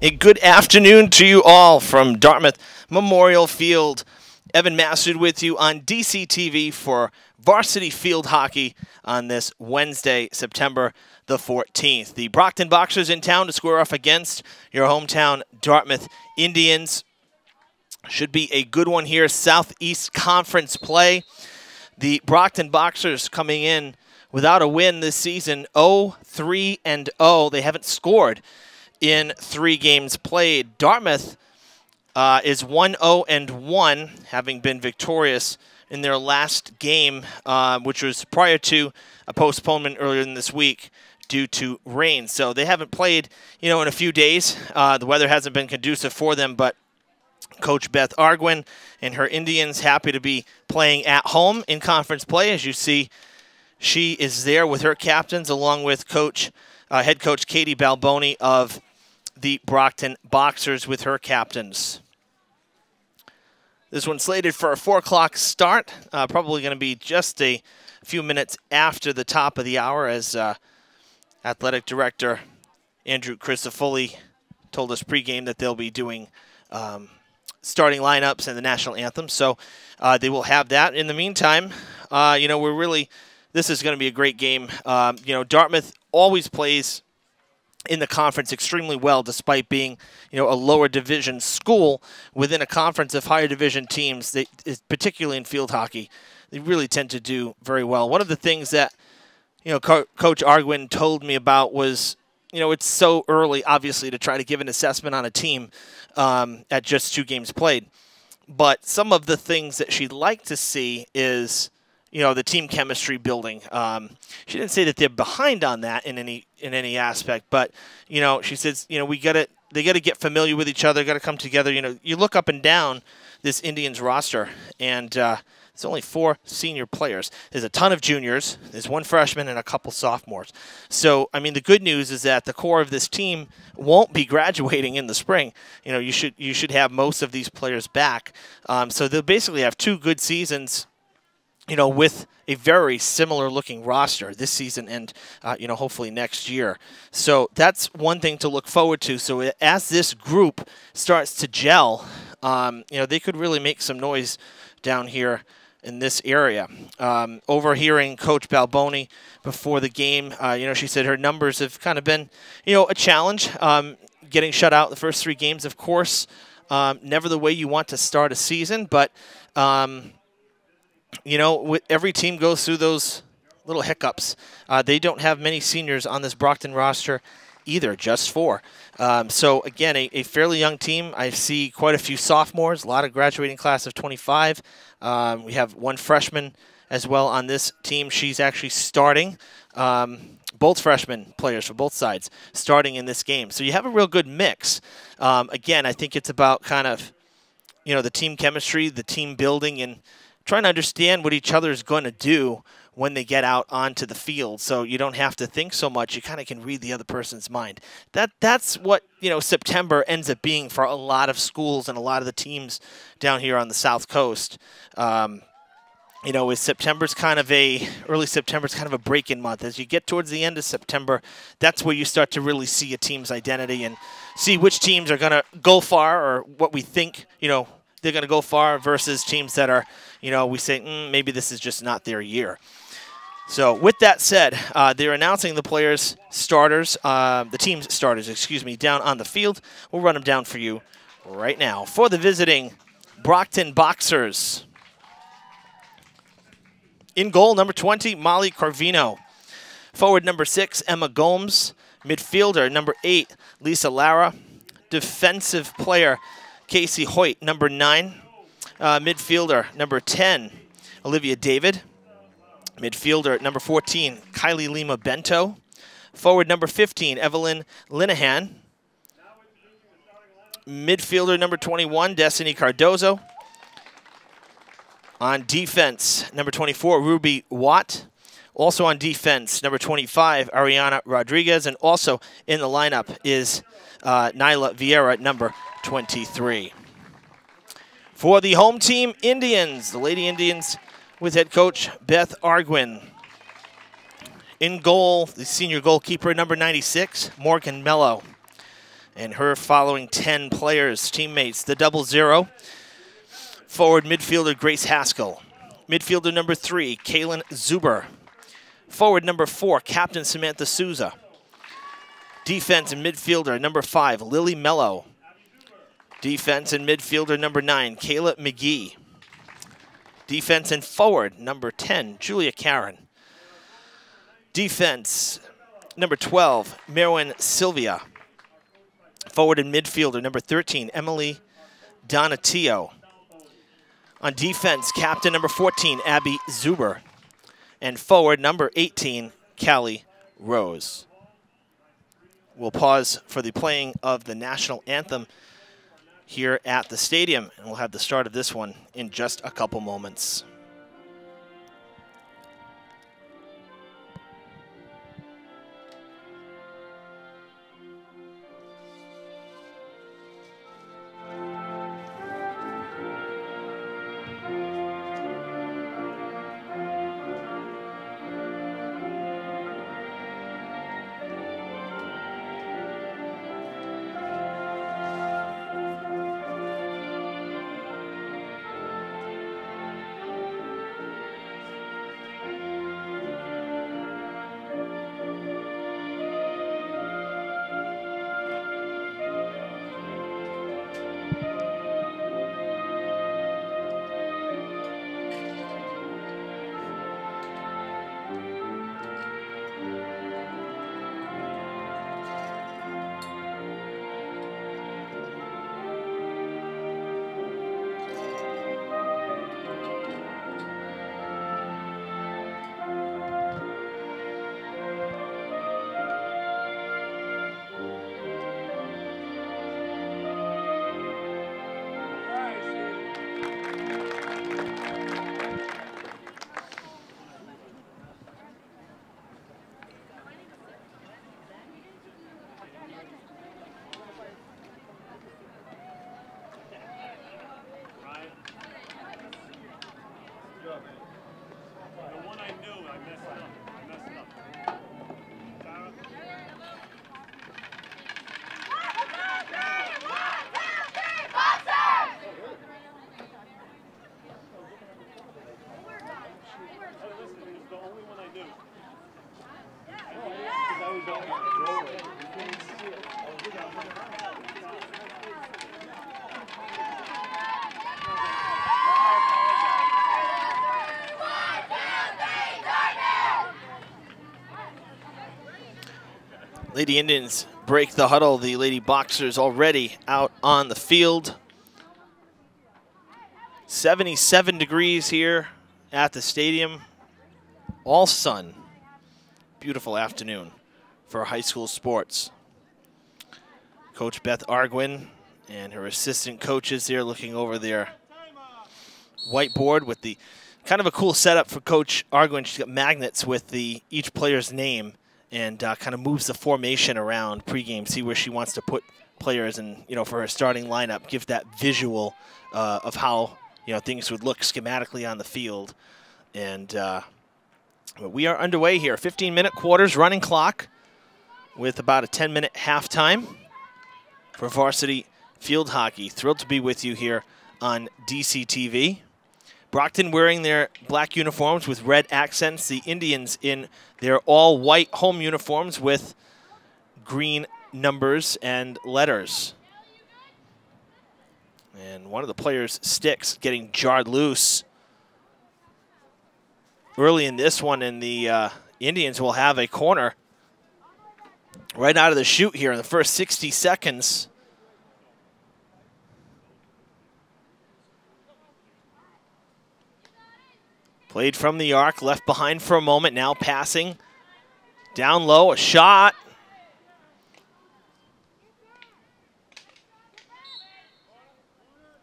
A good afternoon to you all from Dartmouth Memorial Field. Evan Massud with you on DCTV for varsity field hockey on this Wednesday, September the 14th. The Brockton Boxers in town to square off against your hometown Dartmouth Indians. Should be a good one here. Southeast Conference play. The Brockton Boxers coming in without a win this season, 0-3-0. They haven't scored in 3 games played. Dartmouth is 1-0-1, having been victorious in their last game, which was prior to a postponement earlier in this week due to rain. So they haven't played, in a few days. The weather hasn't been conducive for them, but Coach Beth Arguin and her Indians happy to be playing at home in conference play. As you see, she is there with her captains along with head coach Katie Balboni of the Brockton Boxers with her captains. This one's slated for a 4 o'clock start, probably going to be just a few minutes after the top of the hour, as Athletic Director Andrew Crisafulli told us pregame that they'll be doing starting lineups and the national anthem. So they will have that. In the meantime, this is going to be a great game. Dartmouth always plays in the conference extremely well, despite being, a lower division school within a conference of higher division teams. Particularly in field hockey, they really tend to do very well. One of the things that, Coach Arguin told me about was, it's so early, obviously, to try to give an assessment on a team at just 2 games played. But some of the things that she'd like to see is, the team chemistry building. She didn't say that they're behind on that in any aspect, but she says they got to get familiar with each other, got to come together. You look up and down this Indians roster, and there's only 4 senior players. There's a ton of juniors. There's 1 freshman and a couple sophomores. So the good news is that the core of this team won't be graduating in the spring. You should have most of these players back. So they'll basically have 2 good seasons, with a very similar looking roster this season and, hopefully next year. So that's one thing to look forward to. So as this group starts to gel, they could really make some noise down here in this area. Overhearing Coach Balboni before the game, she said her numbers have kind of been, a challenge. Getting shut out the first 3 games, of course, never the way you want to start a season, but every team goes through those little hiccups. They don't have many seniors on this Brockton roster either, just 4. So, again, a fairly young team. I see quite a few sophomores, a lot of graduating class of 25. We have 1 freshman as well on this team. She's actually starting. Both freshman players for both sides starting in this game. So you have a real good mix. Again, I think it's about kind of, the team chemistry, the team building, and trying to understand what each other is going to do when they get out onto the field. So you don't have to think so much. You kind of can read the other person's mind. That's what, September ends up being for a lot of schools and a lot of the teams down here on the South Coast. Early September's kind of a break-in month. As you get towards the end of September, that's where you start to really see a team's identity and see which teams are going to go far, or what we think, they're going to go far, versus teams that are, we say, maybe this is just not their year. So with that said, they're announcing the players' starters, the team's starters, down on the field. We'll run them down for you right now. For the visiting Brockton Boxers, in goal, number 20, Molly Carvino. Forward, number 6, Emma Gomes. Midfielder, number 8, Lisa Lara. Defensive player, Casey Hoyt, number 9. Midfielder, number 10, Olivia David. Midfielder, number 14, Kylie Lima Bento. Forward, number 15, Evelyn Linehan. Midfielder, number 21, Destiny Cardozo. On defense, number 24, Ruby Watt. Also on defense, number 25, Ariana Rodriguez. And also in the lineup is Nyla Vieira, number 23. For the home team, Indians, the Lady Indians with head coach Beth Arguin. In goal, the senior goalkeeper, number 96, Morgan Mello. And her following 10 players, teammates, the 00. Forward midfielder Grace Haskell. Midfielder number 3, Kaylin Zuber. Forward number 4, Captain Samantha Souza. Defense and midfielder number 5, Lily Mello. Defense and midfielder number 9, Kayla McGee. Defense and forward number 10, Julia Karen. Defense number 12, Merwin Sylvia. Forward and midfielder number 13, Emily Donatio. On defense, captain number 14, Abby Zuber. And forward number 18, Callie Rose. We'll pause for the playing of the national anthem here at the stadium, and we'll have the start of this one in just a couple moments. Lady Indians break the huddle. The Lady Boxers already out on the field. 77 degrees here at the stadium. All sun. Beautiful afternoon for high school sports. Coach Beth Arguin and her assistant coaches there looking over their whiteboard with the kind of a cool setup for Coach Arguin. She's got magnets with each player's name, and kind of moves the formation around pregame, see where she wants to put players, and for her starting lineup, give that visual of how things would look schematically on the field. And we are underway here. 15-minute quarters, running clock, with about a 10-minute halftime for varsity field hockey. Thrilled to be with you here on DCTV. Brockton wearing their black uniforms with red accents. The Indians in their all-white home uniforms with green numbers and letters. And one of the players' sticks getting jarred loose early in this one, and the Indians will have a corner right out of the chute here in the first 60 seconds. Played from the arc, left behind for a moment, now passing. Down low, a shot.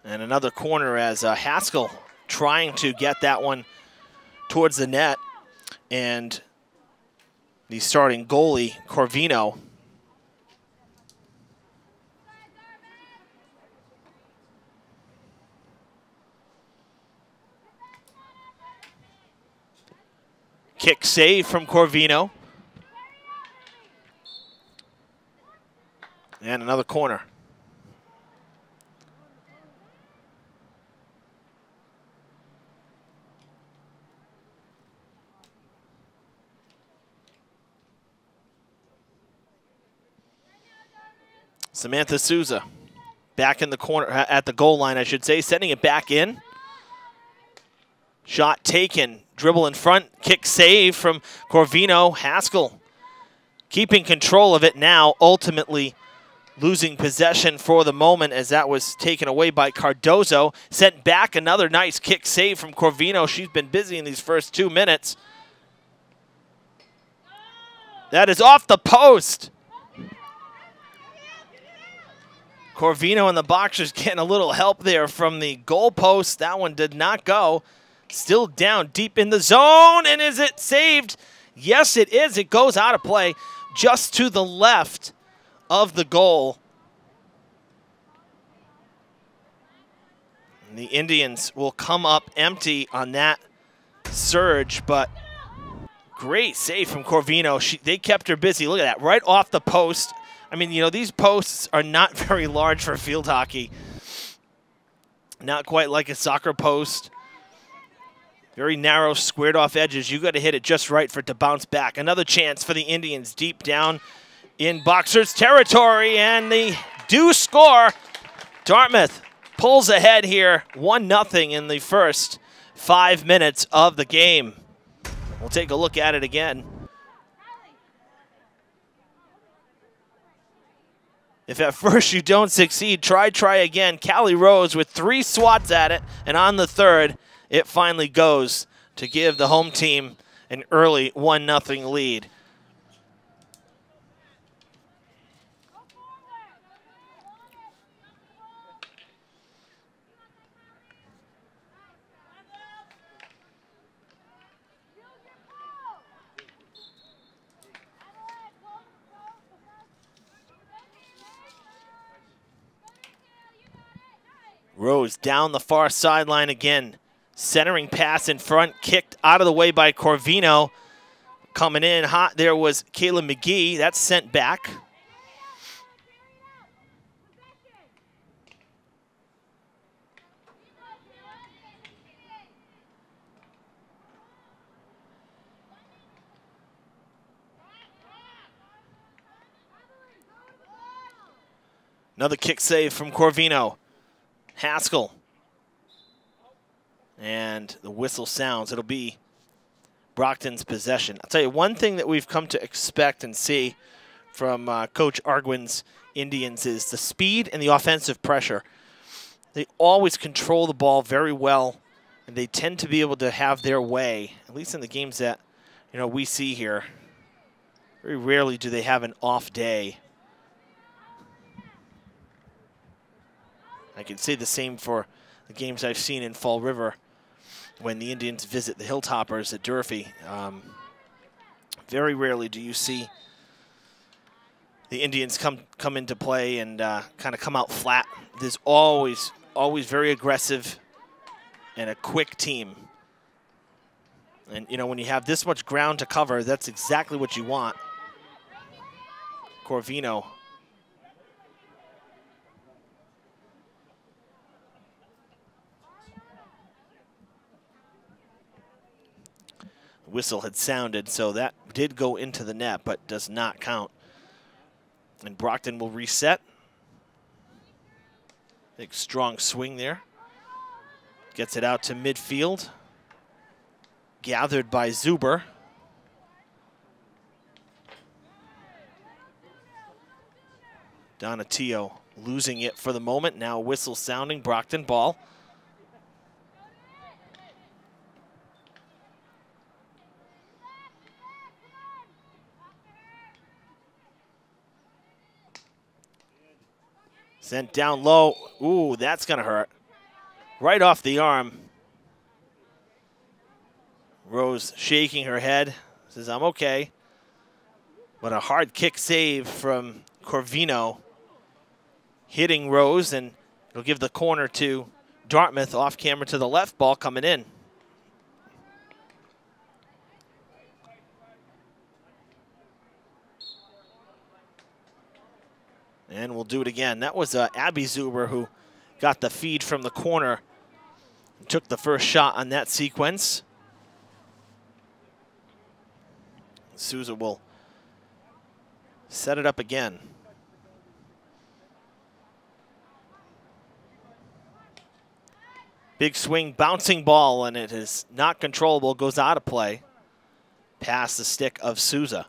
And another corner as Haskell trying to get that one towards the net. And the starting goalie, Corvino, kick save from Corvino. And another corner. Samantha Souza back in the corner, at the goal line, I should say, sending it back in. Shot taken, dribble in front, kick save from Corvino. Haskell keeping control of it now, ultimately losing possession for the moment as that was taken away by Cardozo. Sent back, another nice kick save from Corvino. She's been busy in these first 2 minutes. That is off the post. Corvino and the Boxers getting a little help there from the goal post. That one did not go. Still down deep in the zone, and is it saved? Yes, it is. It goes out of play just to the left of the goal. And the Indians will come up empty on that surge, but great save from Corvino. They kept her busy. Look at that, right off the post. I mean, you know, these posts are not very large for field hockey. Not quite like a soccer post. Very narrow, squared off edges. You got to hit it just right for it to bounce back. Another chance for the Indians deep down in Boxers territory, and they do score. Dartmouth pulls ahead here, 1-0 in the first 5 minutes of the game. We'll take a look at it again. If at first you don't succeed, try again. Callie Rose with 3 swats at it, and on the third, it finally goes to give the home team an early 1-0 lead. Rose down the far sideline again. Centering pass in front, kicked out of the way by Corvino. Coming in hot there was Kayla McGee. That's sent back. Another kick save from Corvino. Haskell. And the whistle sounds. It'll be Brockton's possession. I'll tell you, one thing that we've come to expect and see from Coach Arguin's Indians is the speed and the offensive pressure. They always control the ball very well, and they tend to be able to have their way, at least in the games that we see here. Very rarely do they have an off day. I can say the same for the games I've seen in Fall River when the Indians visit the Hilltoppers at Durfee. Very rarely do you see the Indians come into play and kind of come out flat. There's always very aggressive and a quick team. And, when you have this much ground to cover, that's exactly what you want. Corvino. Whistle had sounded, so that did go into the net, but does not count. And Brockton will reset. Big strong swing there. Gets it out to midfield. Gathered by Zuber. Donatillo losing it for the moment. Now whistle sounding, Brockton ball. Sent down low. Ooh, that's going to hurt. Right off the arm. Rose shaking her head. Says, I'm okay. But a hard kick save from Corvino. Hitting Rose, and it'll give the corner to Dartmouth. Off camera to the left. Ball coming in. And we'll do it again. That was Abby Zuber who got the feed from the corner. Took the first shot on that sequence. Souza will set it up again. Big swing, bouncing ball, and it is not controllable, goes out of play. Past the stick of Souza.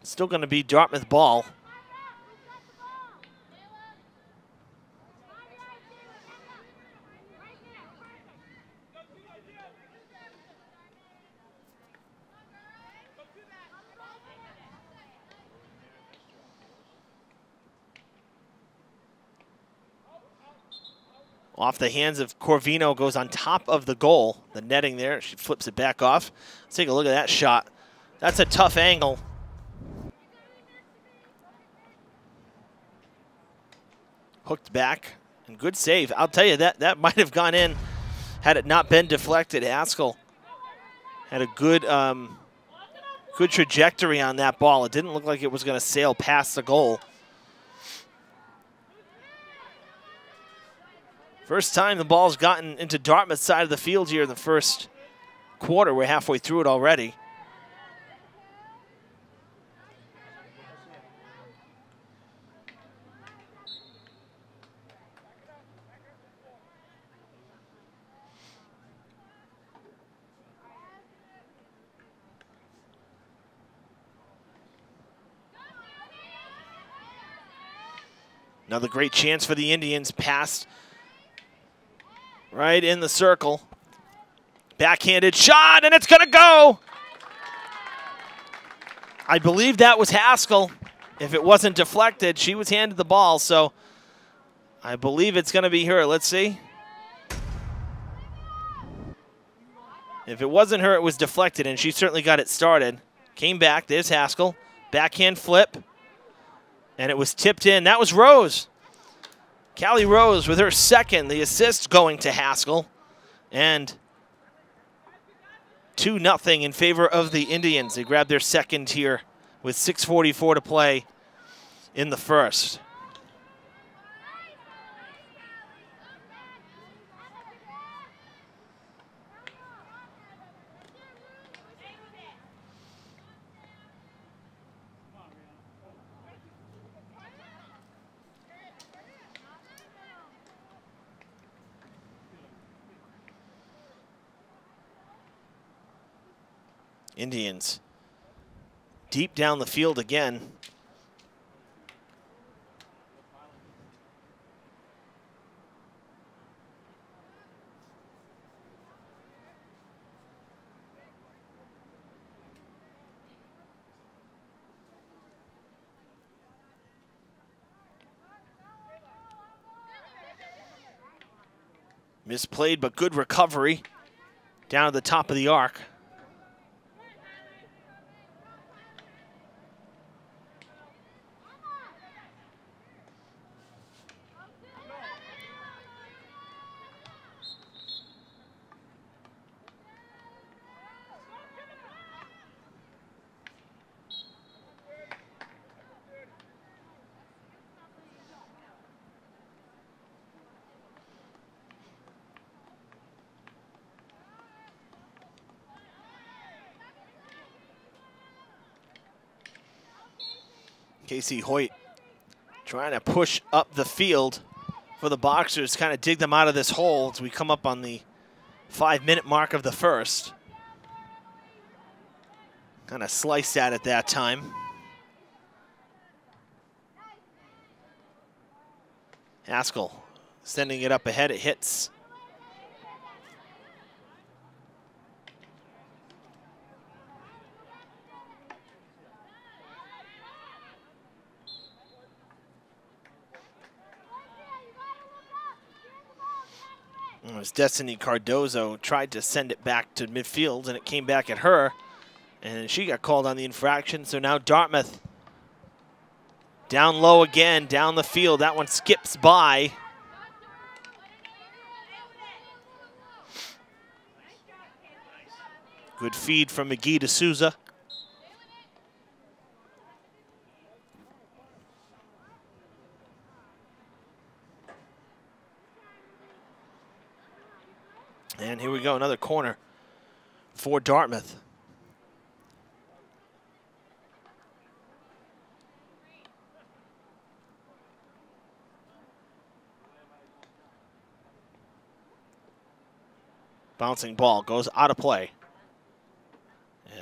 Still going to be Dartmouth ball. Off the hands of Corvino, goes on top of the goal. The netting there, she flips it back off. Let's take a look at that shot. That's a tough angle. Hooked back, and good save. I'll tell you, that might have gone in had it not been deflected. Haskell had a good, good trajectory on that ball. It didn't look like it was going to sail past the goal. First time the ball's gotten into Dartmouth's side of the field here in the first quarter. We're halfway through it already. Another great chance for the Indians. Passed right in the circle. Backhanded shot, and it's going to go. I believe that was Haskell. If it wasn't deflected, she was handed the ball, so I believe it's going to be her. Let's see. If it wasn't her, it was deflected, and she certainly got it started. Came back. There's Haskell. Backhand flip. And it was tipped in. That was Rose. Callie Rose with her second. The assist going to Haskell. And 2-0 in favor of the Indians. They grabbed their second here with 6:44 to play in the first. Indians deep down the field again. Misplayed, but good recovery down at the top of the arc. Casey Hoyt trying to push up the field for the Boxers, kind of dig them out of this hole as we come up on the 5-minute mark of the first. Kind of sliced at it that time. Haskell sending it up ahead, it hits. As Destiny Cardozo tried to send it back to midfield, and it came back at her, and she got called on the infraction. So now Dartmouth down low again, down the field. That one skips by. Good feed from McGee to Souza. And here we go, another corner for Dartmouth. Bouncing ball goes out of play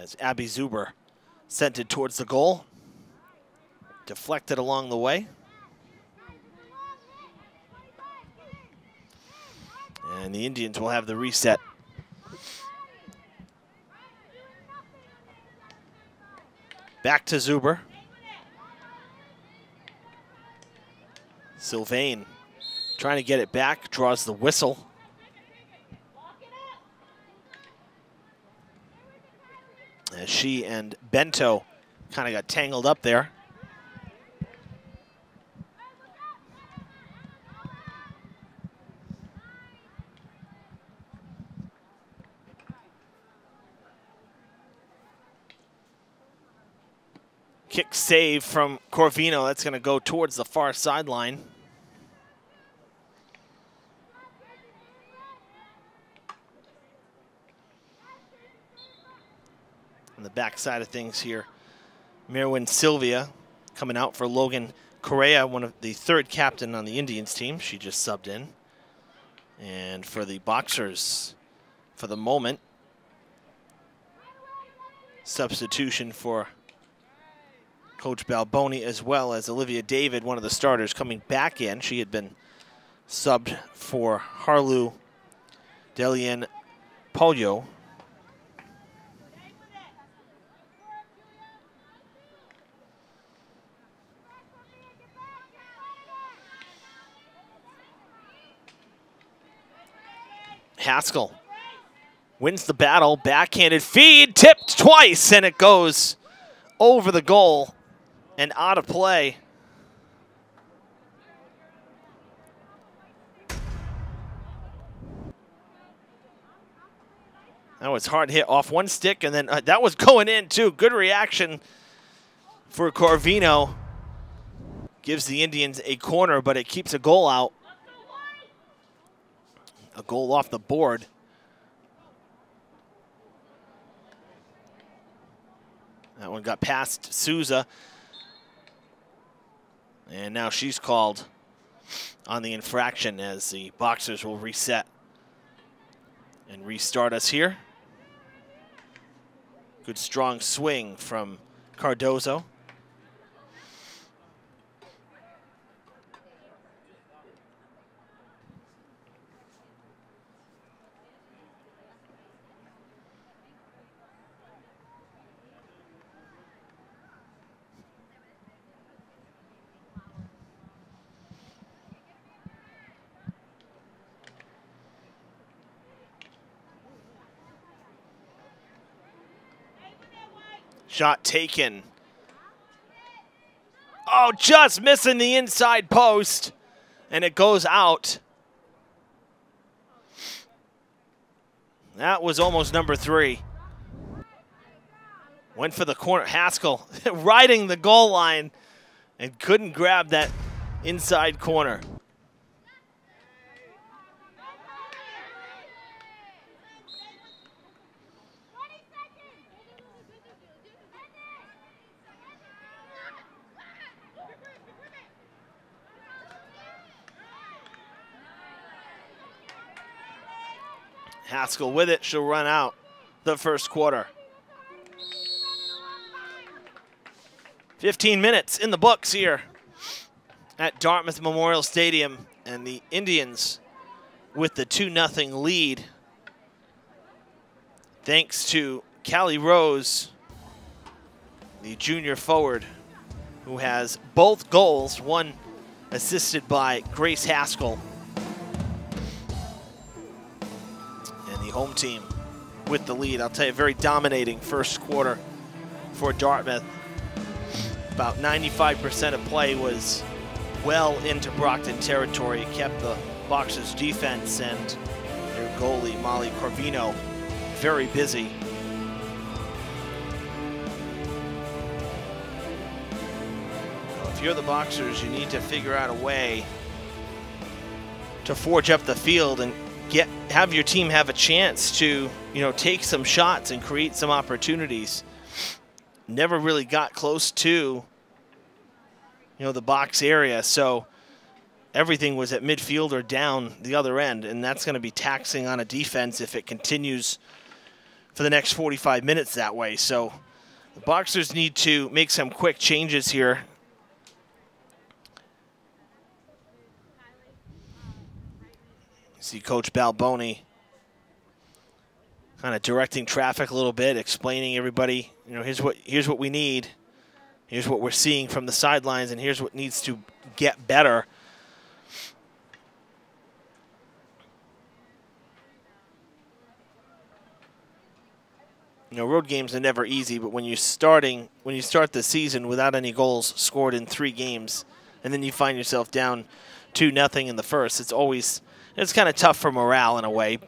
as Abby Zuber sent it towards the goal. Deflected along the way. And the Indians will have the reset. Back to Zuber. Sylvain trying to get it back, draws the whistle. As she and Bento kind of got tangled up there. Kick save from Corvino. That's going to go towards the far sideline. On the back side of things here, Merwin Sylvia coming out for Logan Correa, one of the third captain on the Indians team. She just subbed in. And for the Boxers, for the moment, substitution for Coach Balboni, as well as Olivia David, one of the starters, coming back in. She had been subbed for Harlu Delian Polio. Haskell wins the battle, backhanded feed, tipped twice, and it goes over the goal and out of play. That was hard hit off one stick, and then that was going in too. Good reaction for Corvino. Gives the Indians a corner, but it keeps a goal out. A goal off the board. That one got past Souza. And now she's called on the infraction as the Boxers will reset and restart us here. Good strong swing from Cardozo. Shot taken. Oh, just missing the inside post. And it goes out. That was almost number 3. Went for the corner. Haskell riding the goal line and couldn't grab that inside corner. Haskell with it, she'll run out the first quarter. 15 minutes in the books here at Dartmouth Memorial Stadium, and the Indians with the 2-0 lead. Thanks to Callie Rose, the junior forward, who has both goals, one assisted by Grace Haskell. The home team with the lead. I'll tell you, very dominating first quarter for Dartmouth. About 95% of play was well into Brockton territory. It kept the Boxers' defense and their goalie, Molly Corvino, very busy. if you're the Boxers, you need to figure out a way to forge up the field and have your team have a chance to, take some shots and create some opportunities. Never really got close to, the box area, so everything was at midfield or down the other end, and that's going to be taxing on a defense if it continues for the next 45 minutes that way. So the Boxers need to make some quick changes here. See Coach Balboni kind of directing traffic a little bit, explaining everybody, here's what we need. Here's what we're seeing from the sidelines, and here's what needs to get better. Road games are never easy, but when you start the season without any goals scored in 3 games, and then you find yourself down 2-0 in the first, it's kind of tough for morale in a way,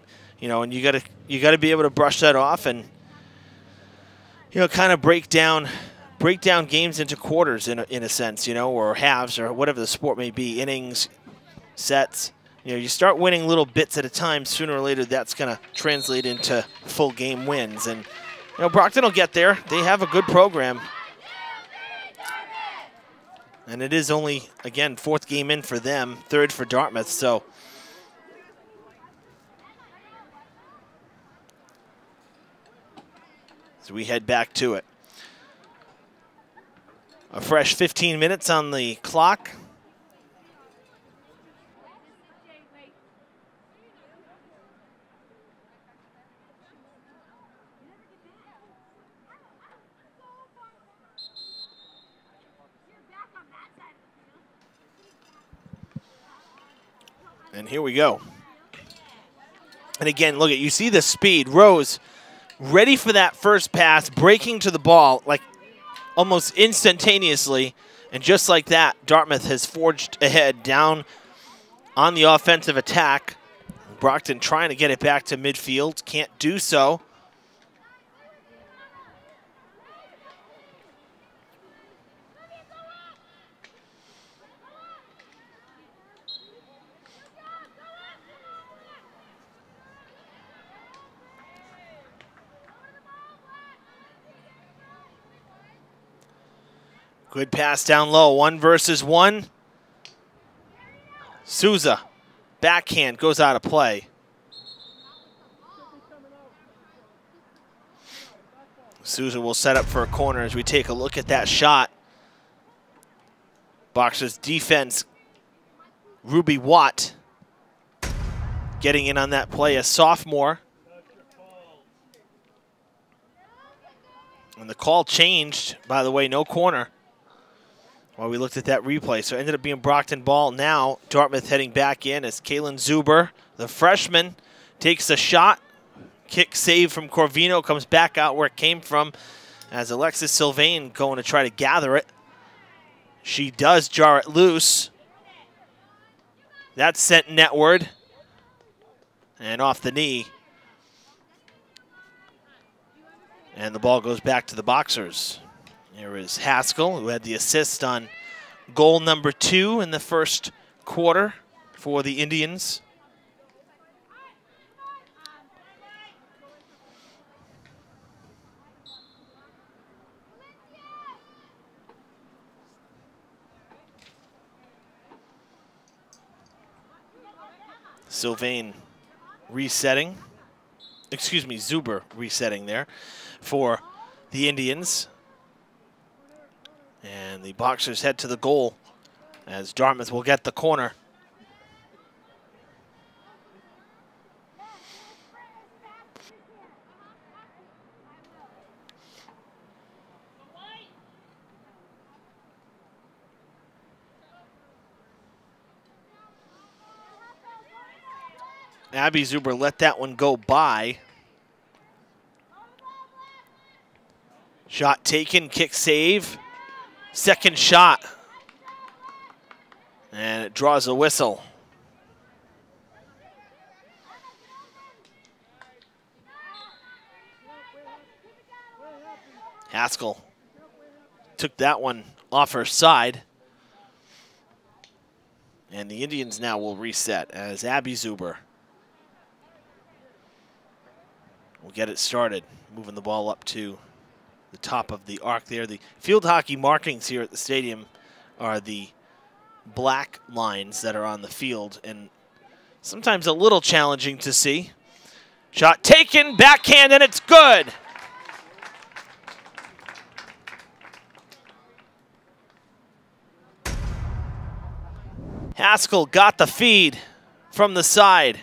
and you got to be able to brush that off and kind of break down games into quarters in a sense, or halves or whatever the sport may be, innings, sets. You start winning little bits at a time. Sooner or later, that's going to translate into full game wins. And Brockton will get there. They have a good program. And it is only, again, 4th game in for them, 3rd for Dartmouth. So we head back to it. A fresh 15 minutes on the clock. And here we go. And again, look you see the speed. Rose ready for that first pass, breaking to the ball like almost instantaneously. And just like that, Dartmouth has forged ahead down on the offensive attack. Brockton trying to get it back to midfield. Can't do so. Good pass down low, 1 versus 1. Souza, backhand, goes out of play. Souza will set up for a corner as we take a look at that shot. Boxers defense, Ruby Watt getting in on that play, a sophomore. And the call changed, by the way, no corner. While we looked at that replay. So it ended up being Brockton ball. Now Dartmouth heading back in as Kalen Zuber, the freshman, takes a shot. Kick save from Corvino, comes back out where it came from as Alexis Sylvain going to try to gather it. She does jar it loose. That's sent netward. And off the knee. And the ball goes back to the Boxers. There is Haskell, who had the assist on goal number 2 in the first quarter for the Indians. Sylvain resetting. Excuse me, Zuber resetting there for the Indians. And the Boxers head to the goal as Dartmouth will get the corner. Abby Zuber let that one go by. Shot taken, kick save. Second shot. And it draws a whistle. Haskell took that one off her side. And the Indians now will reset as Abby Zuber will get it started, moving the ball up to the top of the arc there. The field hockey markings here at the stadium are the black lines that are on the field, and sometimes a little challenging to see. Shot taken, backhand, and it's good. Haskell got the feed from the side.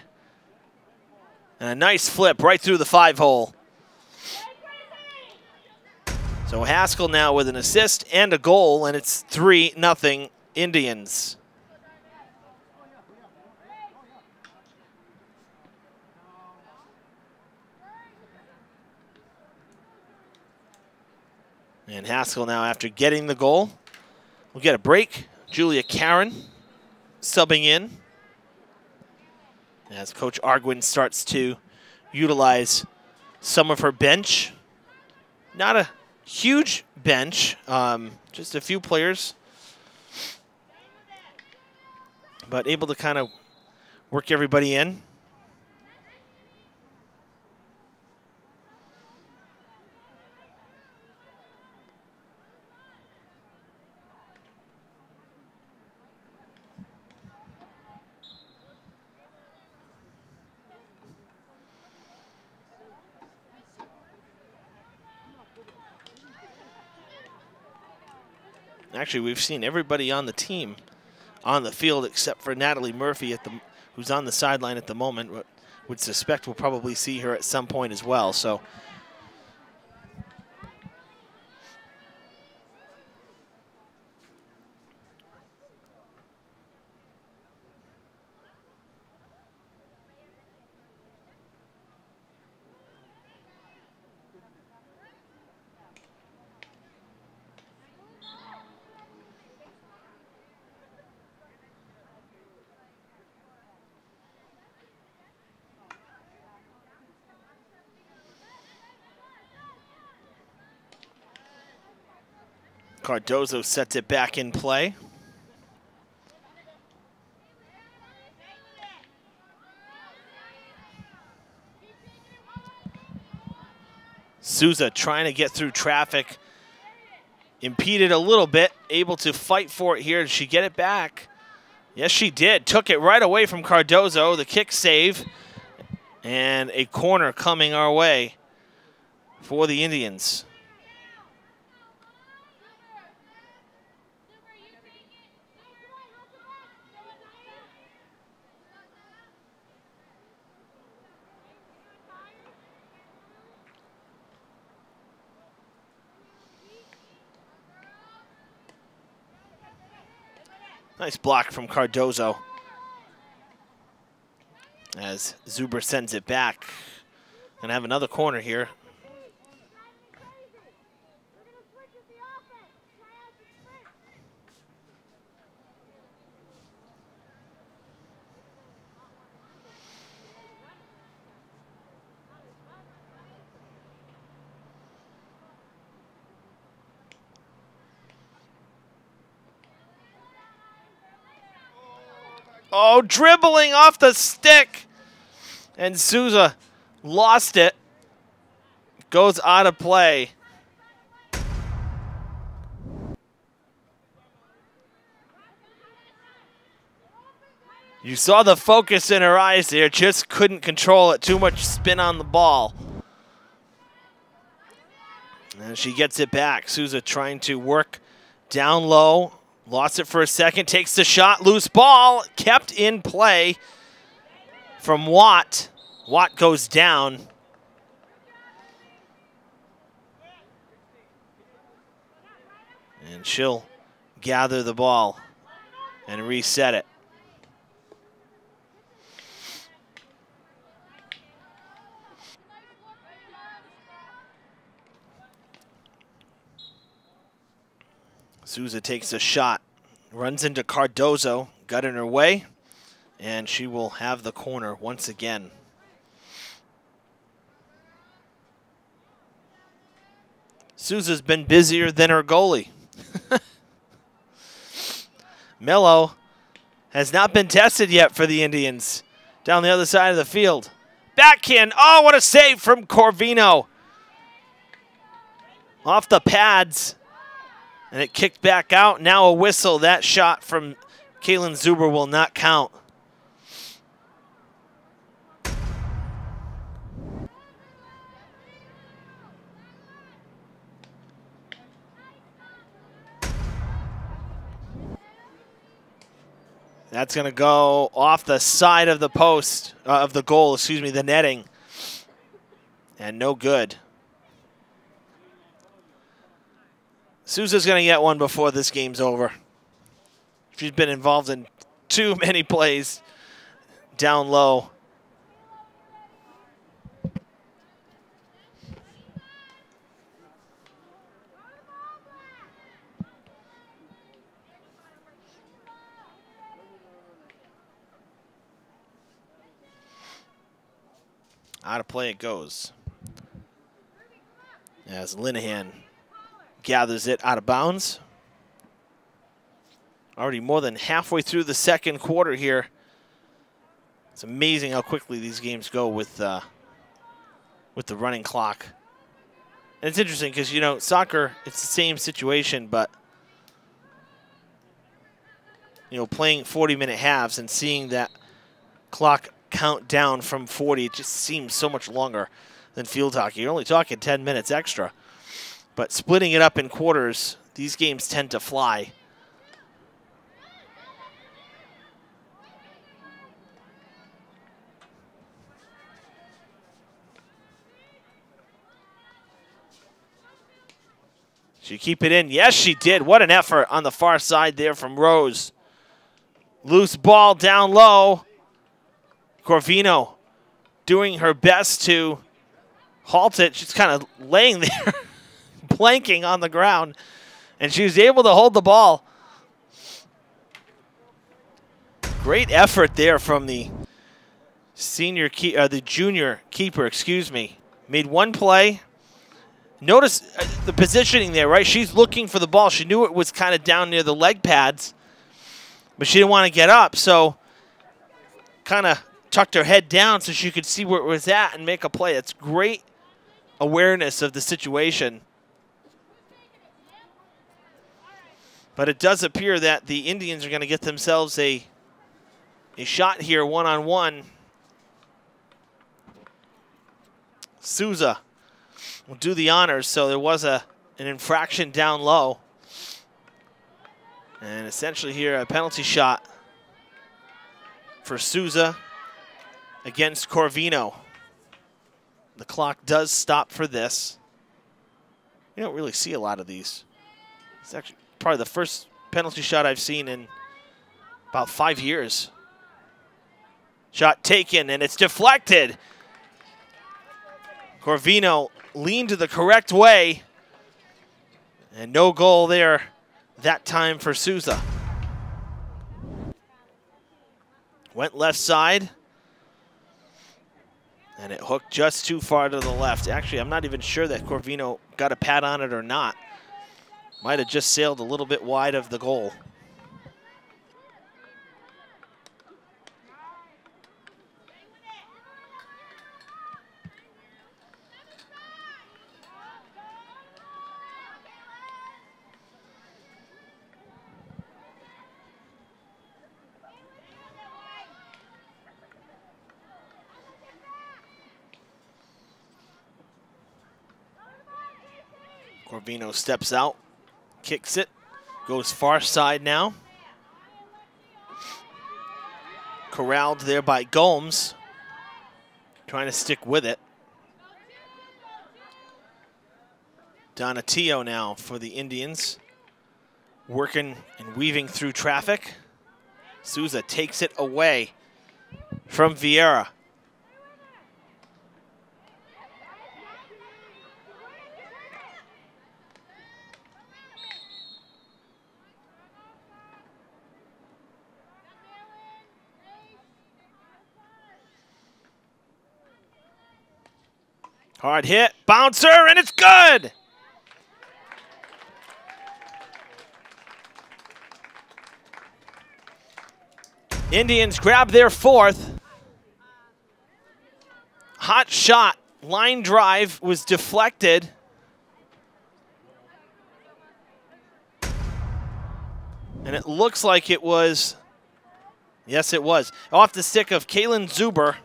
And a nice flip right through the 5-hole. So Haskell now with an assist and a goal, and it's 3-0 Indians. And Haskell now, after getting the goal, will get a break. Julia Karen subbing in as Coach Arguin starts to utilize some of her bench. Not a huge bench, just a few players, but able to kind of work everybody in. Actually, we've seen everybody on the team on the field except for Natalie Murphy, who's on the sideline at the moment. Would suspect we'll probably see her at some point as well. So Cardozo sets it back in play. Souza trying to get through traffic. Impeded a little bit, able to fight for it here. Did she get it back? Yes, she did. Took it right away from Cardozo. The kick save. And a corner coming our way for the Indians. Nice block from Cardozo as Zuber sends it back. Gonna have another corner here. Oh, dribbling off the stick. And Souza lost it. Goes out of play. You saw the focus in her eyes there. Just couldn't control it. Too much spin on the ball. And she gets it back. Souza trying to work down low. Lost it for a second, takes the shot, loose ball, kept in play from Watt. Watt goes down. And she'll gather the ball and reset it. Souza takes a shot, runs into Cardozo, got in her way, and she will have the corner once again. Souza's been busier than her goalie. Mello has not been tested yet for the Indians. Down the other side of the field. Backhand. Oh, what a save from Corvino. Off the pads. And it kicked back out. Now a whistle. That shot from Kaylin Zuber will not count. That's going to go off the side of the post, of the goal, excuse me, the netting. And no good. Souza's going to get one before this game's over. She's been involved in too many plays down low. Out of play it goes. As Linehan gathers it out of bounds. Already more than halfway through the second quarter here. It's amazing how quickly these games go with the running clock. And it's interesting because, you know, soccer, it's the same situation, but, you know, playing 40-minute halves and seeing that clock count down from 40, it just seems so much longer than field hockey. You're only talking 10 minutes extra. But splitting it up in quarters, these games tend to fly. She keep it in. Yes, she did. What an effort on the far side there from Rose. Loose ball down low. Corvino doing her best to halt it. She's kind of laying there, planking on the ground, and she was able to hold the ball. Great effort there from the junior keeper, excuse me. Made one play. Notice the positioning there, right? She's looking for the ball. She knew it was kind of down near the leg pads, but she didn't want to get up, so kind of tucked her head down so she could see where it was at and make a play. It's great awareness of the situation. But it does appear that the Indians are going to get themselves a shot here one-on-one. Souza will do the honors, so there was an infraction down low. And essentially here a penalty shot for Souza against Corvino. The clock does stop for this. You don't really see a lot of these. It's actually probably the first penalty shot I've seen in about 5 years. Shot taken, and it's deflected. Corvino leaned the correct way, and no goal there that time for Souza. Went left side. And it hooked just too far to the left. Actually, I'm not even sure that Corvino got a pad on it or not. Might have just sailed a little bit wide of the goal. Corvino steps out, kicks it, goes far side now. Corralled there by Gomes, trying to stick with it. Donatillo now for the Indians, working and weaving through traffic. Souza takes it away from Vieira. Hard hit, bouncer, and it's good! Indians grab their fourth. Hot shot, line drive was deflected. And it looks like it was, yes it was, off the stick of Kaylin Zuber.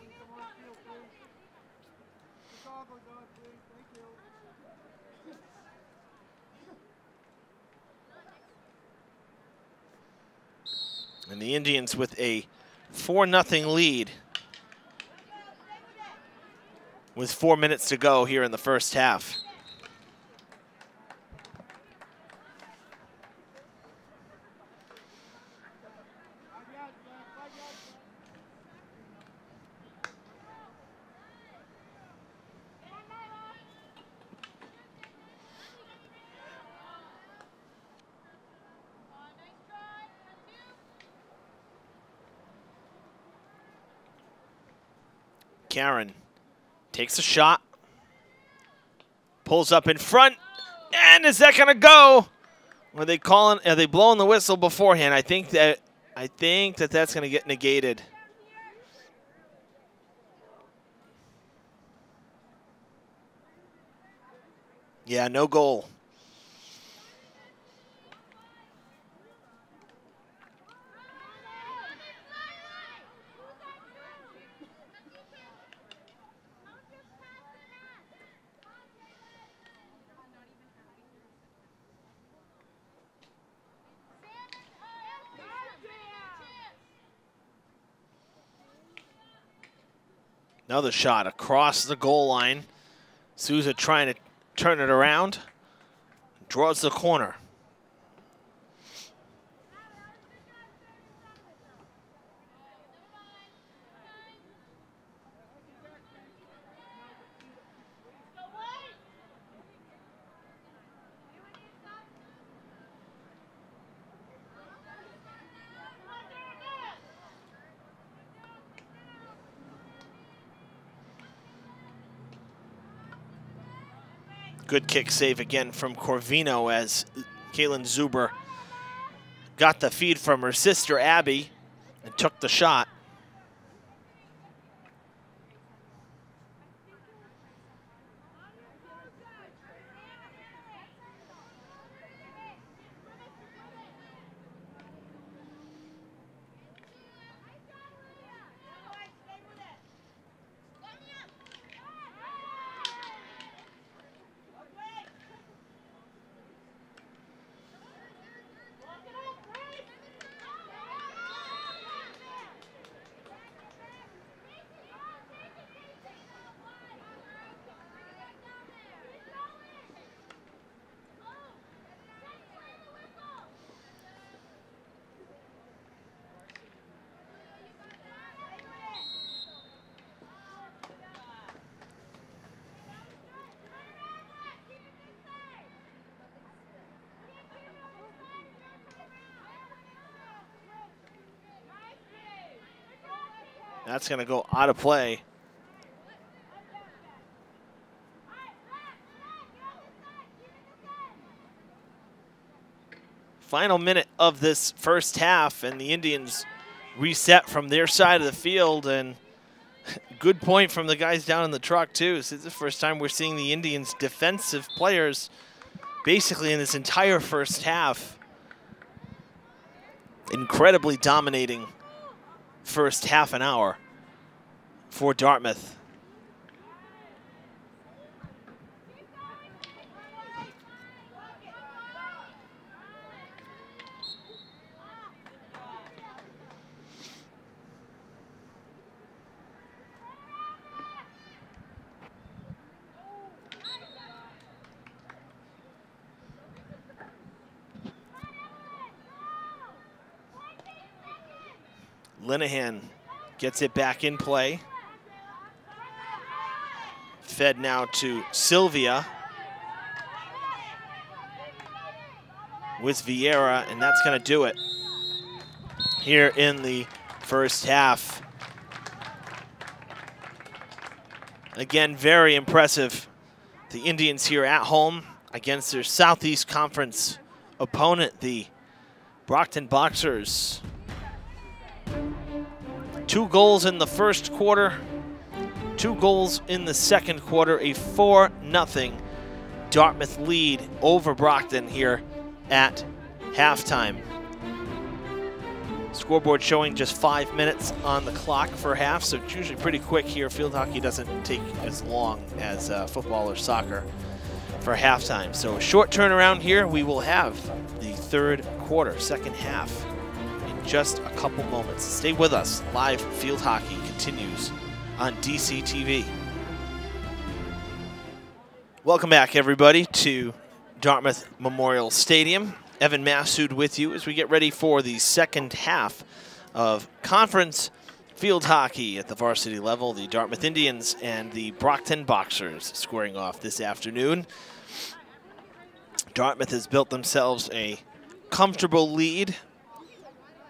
And the Indians with a 4-0 lead with 4 minutes to go here in the first half. Karen takes a shot, pulls up in front, and is that gonna go? Are they blowing the whistle beforehand? I think that that's gonna get negated. Yeah, no goal. Another shot across the goal line. Souza trying to turn it around. Draws the corner. Good kick save again from Corvino as Kaylin Zuber got the feed from her sister Abby and took the shot. That's going to go out of play. Final minute of this first half, and the Indians reset from their side of the field. And good point from the guys down in the truck, too. This is the first time we're seeing the Indians' defensive players basically in this entire first half. Incredibly dominating first half an hour for Dartmouth. Linehan gets it back in play. Fed now to Sylvia with Vieira, and that's going to do it here in the first half. Again, very impressive. The Indians here at home against their Southeast Conference opponent, the Brockton Boxers. 2 goals in the first quarter, 2 goals in the second quarter, a 4-0 Dartmouth lead over Brockton here at halftime. Scoreboard showing just 5 minutes on the clock for half, so it's usually pretty quick here. Field hockey doesn't take as long as football or soccer for halftime. So a short turnaround here. We will have the third quarter, second half, in just a couple moments. Stay with us. Live field hockey continues on DCTV. Welcome back, everybody, to Dartmouth Memorial Stadium. Evan Massoud with you as we get ready for the second half of conference field hockey at the varsity level. The Dartmouth Indians and the Brockton Boxers squaring off this afternoon. Dartmouth has built themselves a comfortable lead,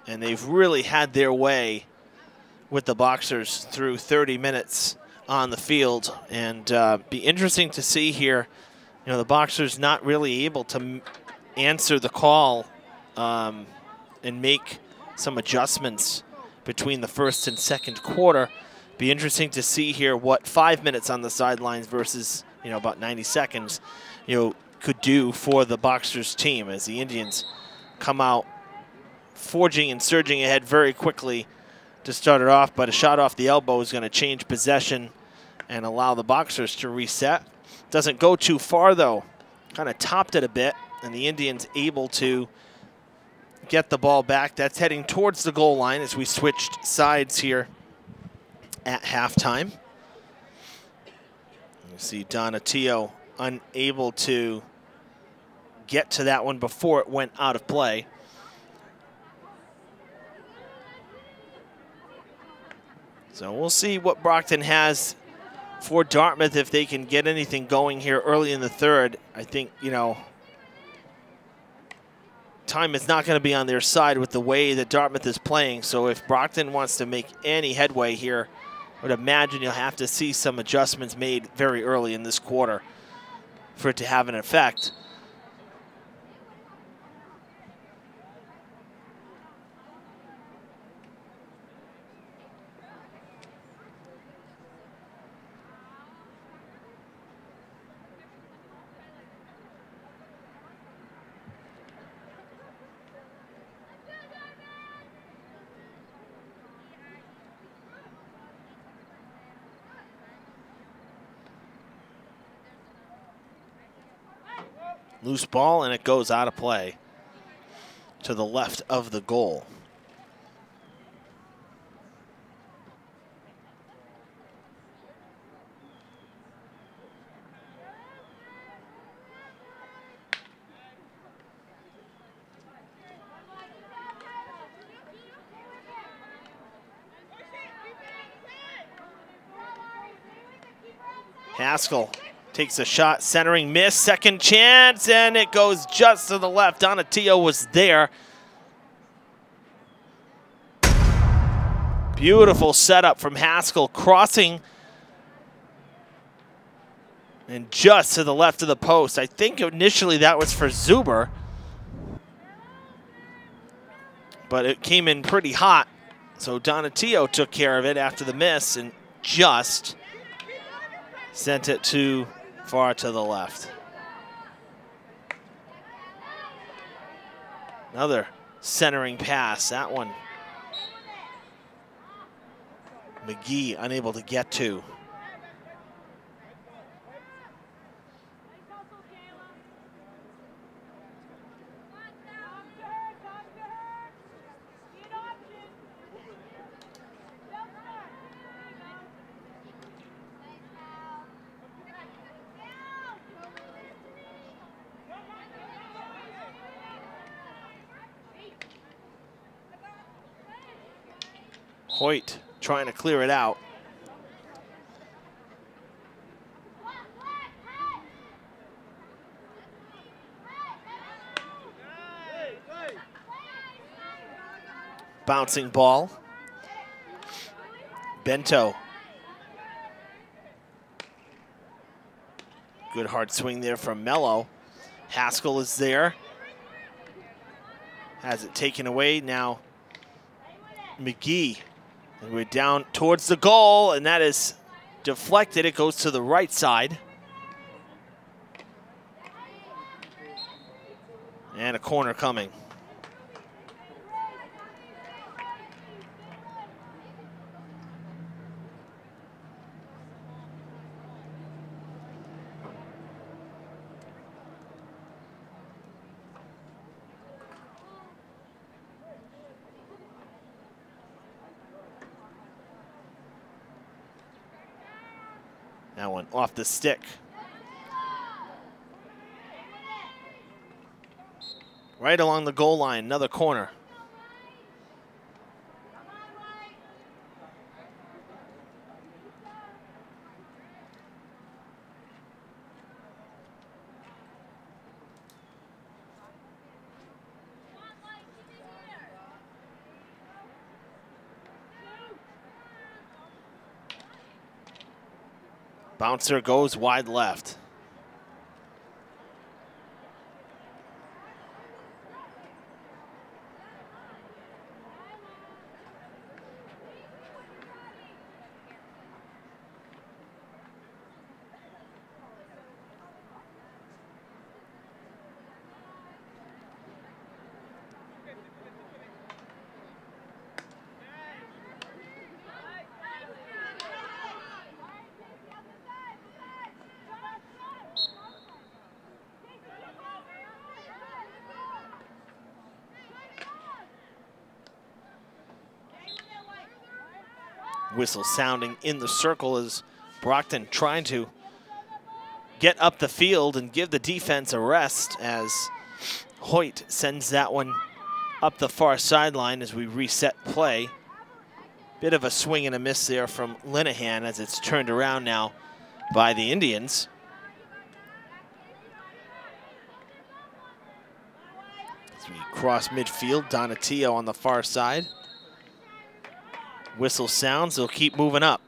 and they've really had their way with the Boxers through 30 minutes on the field. And be interesting to see here, you know, the Boxers not really able to answer the call and make some adjustments between the first and second quarter. Be interesting to see here what 5 minutes on the sidelines versus, you know, about 90 seconds, you know, could do for the Boxers team as the Indians come out forging and surging ahead very quickly to start it off, but a shot off the elbow is going to change possession and allow the Boxers to reset. Doesn't go too far though, kind of topped it a bit, and the Indians able to get the ball back. That's heading towards the goal line as we switched sides here at halftime. You see Donatillo unable to get to that one before it went out of play. So we'll see what Brockton has for Dartmouth if they can get anything going here early in the third. I think, you know, time is not going to be on their side with the way that Dartmouth is playing. So if Brockton wants to make any headway here, I would imagine you'll have to see some adjustments made very early in this quarter for it to have an effect. Loose ball, and it goes out of play to the left of the goal. Haskell takes a shot, centering miss, second chance, and it goes just to the left. Donatillo was there. Beautiful setup from Haskell, crossing and just to the left of the post. I think initially that was for Zuber, but it came in pretty hot. So Donatillo took care of it after the miss and just sent it too far to the left. Another centering pass. That one McGee unable to get to. Hoyt trying to clear it out. Bouncing ball. Bento. Good hard swing there from Mello. Haskell is there. Has it taken away now. McGee And we're down towards the goal, and that is deflected. It goes to the right side. And a corner coming. That one off the stick. Right along the goal line, another corner. Bouncer goes wide left. Whistle sounding in the circle as Brockton trying to get up the field and give the defense a rest as Hoyt sends that one up the far sideline as we reset play. Bit of a swing and a miss there from Linehan as it's turned around now by the Indians. As we cross midfield, Donatillo on the far side. Whistle sounds, they'll keep moving up.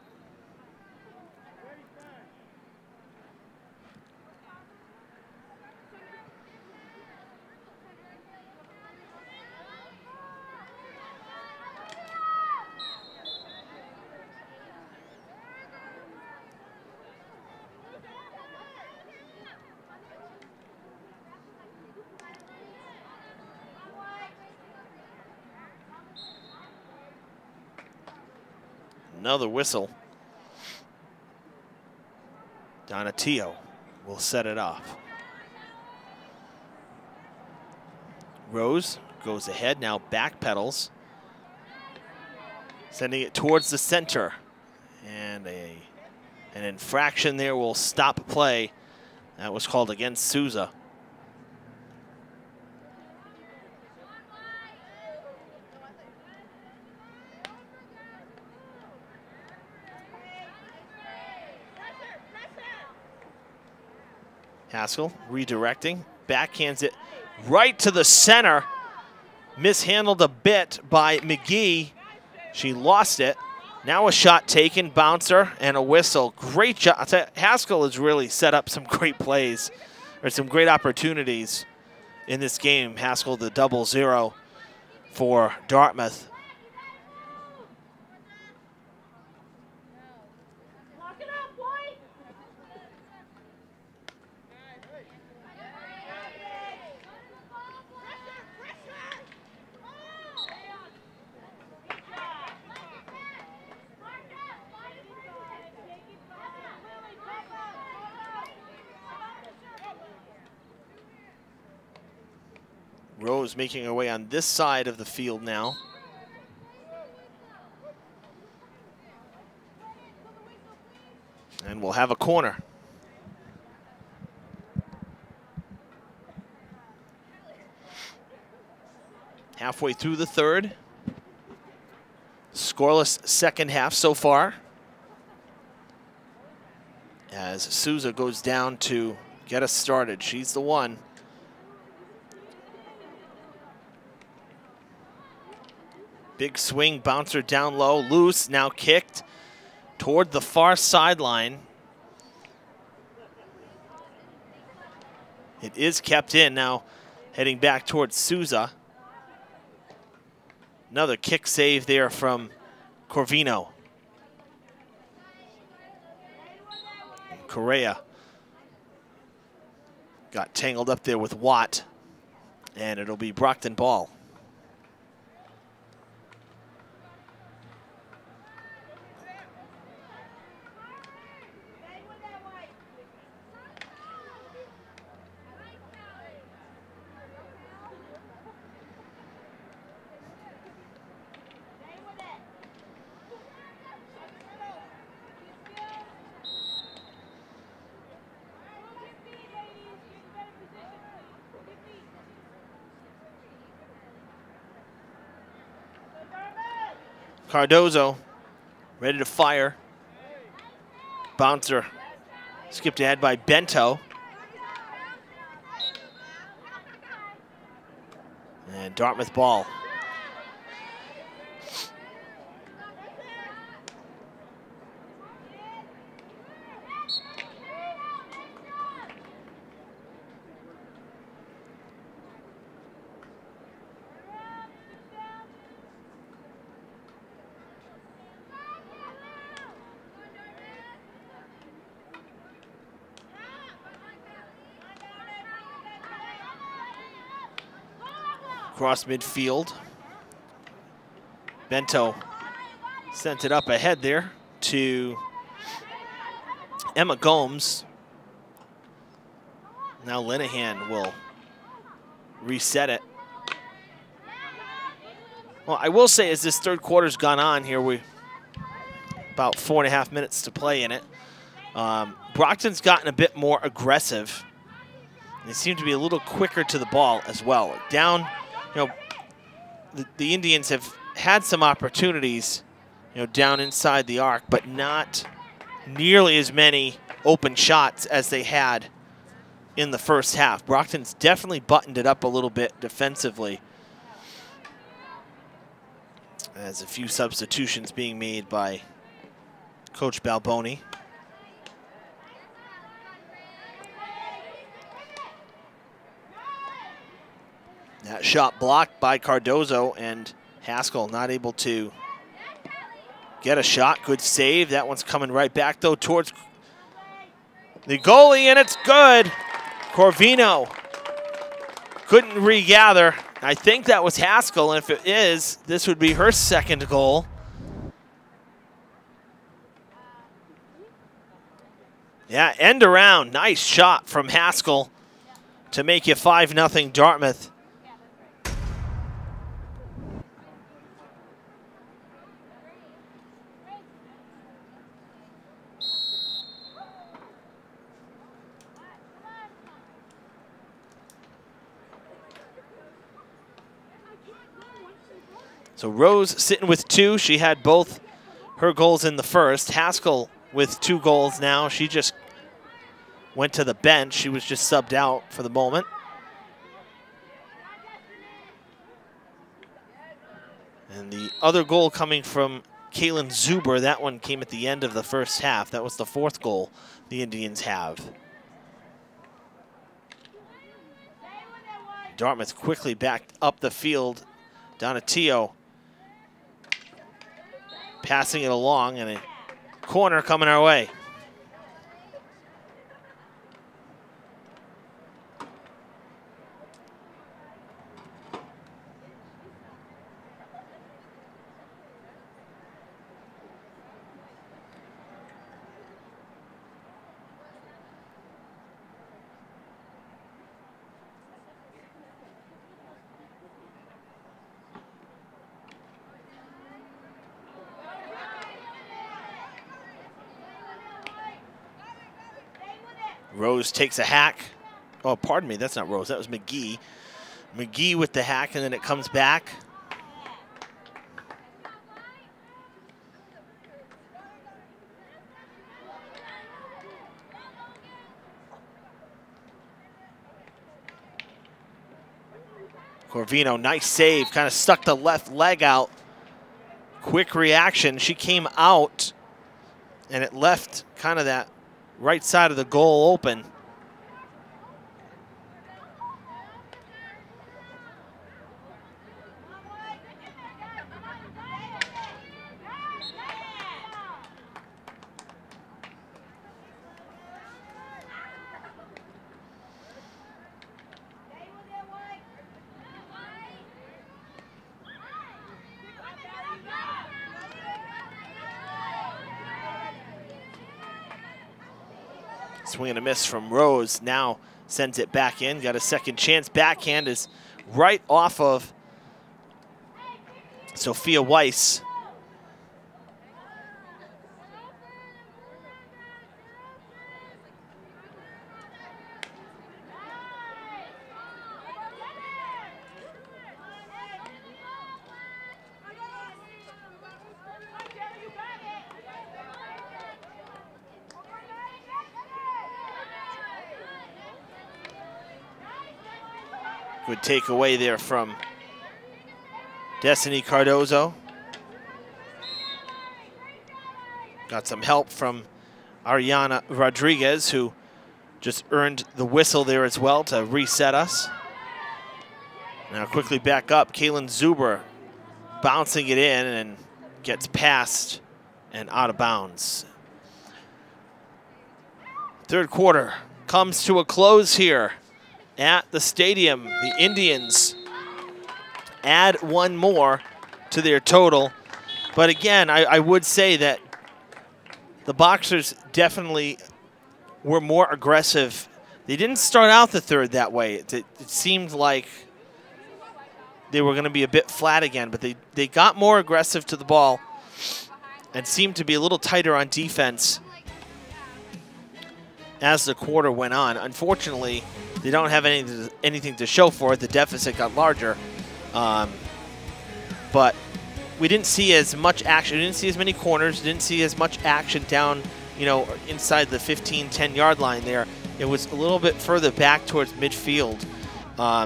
Another whistle. Donatillo will set it off. Rose goes ahead, now backpedals. Sending it towards the center. And an infraction there will stop play. That was called against Souza. Haskell redirecting, backhands it right to the center. Mishandled a bit by McGee. She lost it. Now a shot taken, bouncer, and a whistle. Great job. I'll tell you, Haskell has really set up some great plays, or some great opportunities in this game. Haskell, the 0-0 for Dartmouth. Rose making her way on this side of the field now. And we'll have a corner. Halfway through the third. Scoreless second half so far. As Souza goes down to get us started. She's the one. Big swing, bouncer down low, loose, now kicked toward the far sideline. It is kept in, now heading back towards Souza. Another kick save there from Corvino. Correa got tangled up there with Watt, and it'll be Brockton ball. Cardozo ready to fire. Bouncer skipped ahead by Bento. And Dartmouth ball. Across midfield. Bento sent it up ahead there to Emma Gomes. Now Linehan will reset it. Well, I will say as this third quarter's gone on here, we about 4.5 minutes to play in it. Brockton's gotten a bit more aggressive. They seem to be a little quicker to the ball as well. Down, you know, the Indians have had some opportunities, you know, down inside the arc, but not nearly as many open shots as they had in the first half. Brockton's definitely buttoned it up a little bit defensively. As a few substitutions being made by Coach Balboni. That shot blocked by Cardozo, and Haskell not able to get a shot. Good save. That one's coming right back, though, towards the goalie, and it's good. Corvino couldn't regather. I think that was Haskell, and if it is, this would be her second goal. Yeah, end around. Nice shot from Haskell to make you 5-0 Dartmouth. So Rose sitting with 2. She had both her goals in the first. Haskell with 2 goals now. She just went to the bench. She was just subbed out for the moment. And the other goal coming from Kaylin Zuber. That one came at the end of the first half. That was the 4th goal the Indians have. Dartmouth quickly backed up the field. Donatillo passing it along, and a corner coming our way. Rose takes a hack. Oh, pardon me, that's not Rose, that was McGee. McGee with the hack, and then it comes back. Corvino, nice save, kind of stuck the left leg out. Quick reaction, she came out, and it left kind of that right side of the goal open. Swing and a miss from Rose. Now sends it back in. Got a second chance. Backhand is right off of Sophia Weiss. Good takeaway there from Destiny Cardozo. Got some help from Ariana Rodriguez, who just earned the whistle there as well to reset us. Now quickly back up, Kaylin Zuber bouncing it in and gets past and out of bounds. Third quarter comes to a close here at the stadium. The Indians add one more to their total. But again, I would say that the Boxers definitely were more aggressive. They didn't start out the third that way. It seemed like they were going to be a bit flat again, but they got more aggressive to the ball and seemed to be a little tighter on defense as the quarter went on. Unfortunately, they don't have anything to show for it. The deficit got larger. But we didn't see as much action. We didn't see as many corners. Didn't see as much action down, you know, inside the 15, 10-yard line there. It was a little bit further back towards midfield.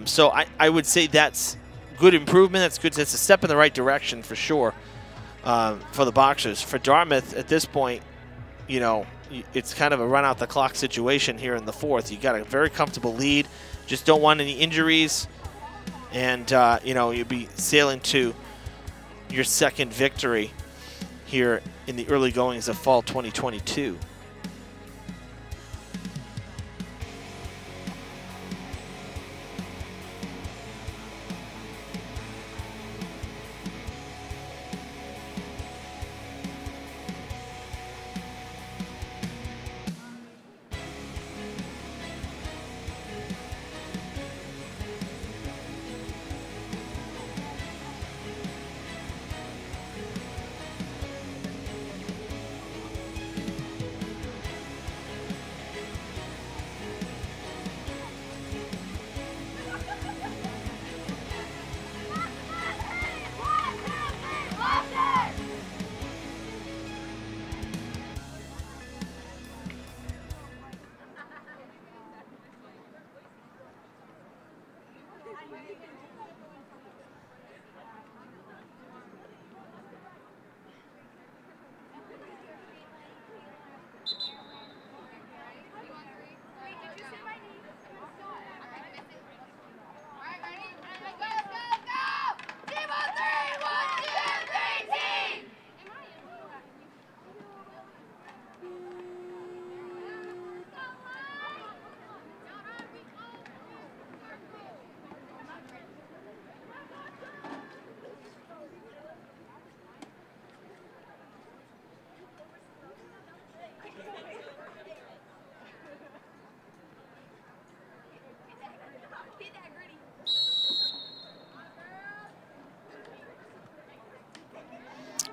So I would say that's good improvement. That's good. That's a step in the right direction for sure for the Boxers. For Dartmouth at this point, you know, it's kind of a run-out-the-clock situation here in the fourth. You got a very comfortable lead. Just don't want any injuries. And, you know, you'll be sailing to your second victory here in the early goings of fall 2022.